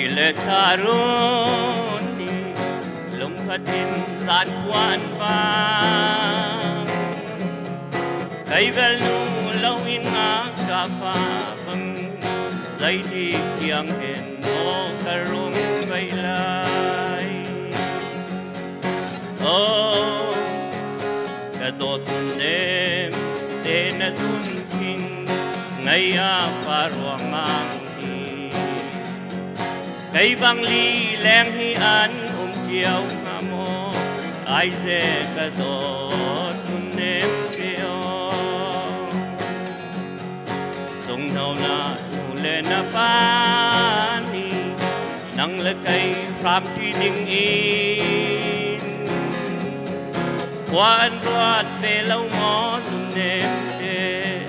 le tharun ni lung khatin zan quan vang cây vel nu lâu in ngã cà phá băng dây thì kiang hen o karum vây lai oh cả đột đêm tên là dun thinh ngày a pha ruộng mang hi cây băng ly leng hi an chiều nga mo ai dè cả đột đêm tiêu sông nào na nu lên na pa ni nang le cây phàm thi ding in quan ruột về lâu mó nung đêm đê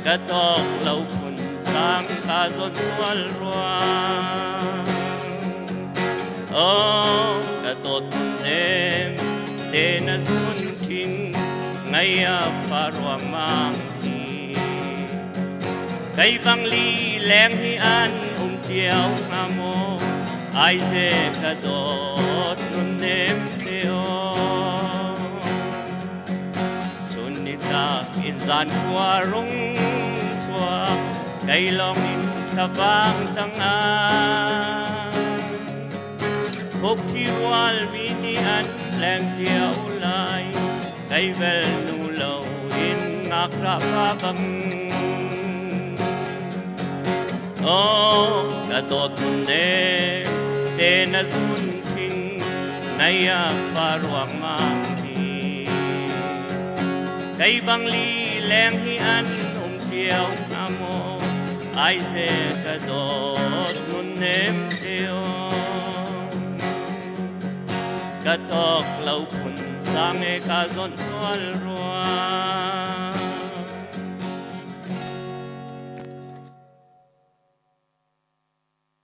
cả tóc lâu kun sang cả giọt xuân ruộng oh cả tóc đêm đê na dun thinh ngày a pha ruộng mang hi cây băng ly leng hi an chiều nga mo ai dè cả đốt nun đêm tiêu ta in gian hoa rung chua cây long in sa vang tang an khúc thi wal mini an leng chiều lai cây vel nu lâu in ngạc ra pha băng oh cả đốt đêm đêm na dun thinh ngày a pha ruộng mang cây băng ly leng hi an chiều nga mo ai dè cả đốt nun đêm tiêu cả tóc lâu kun sang e cả giọt xuân ruộng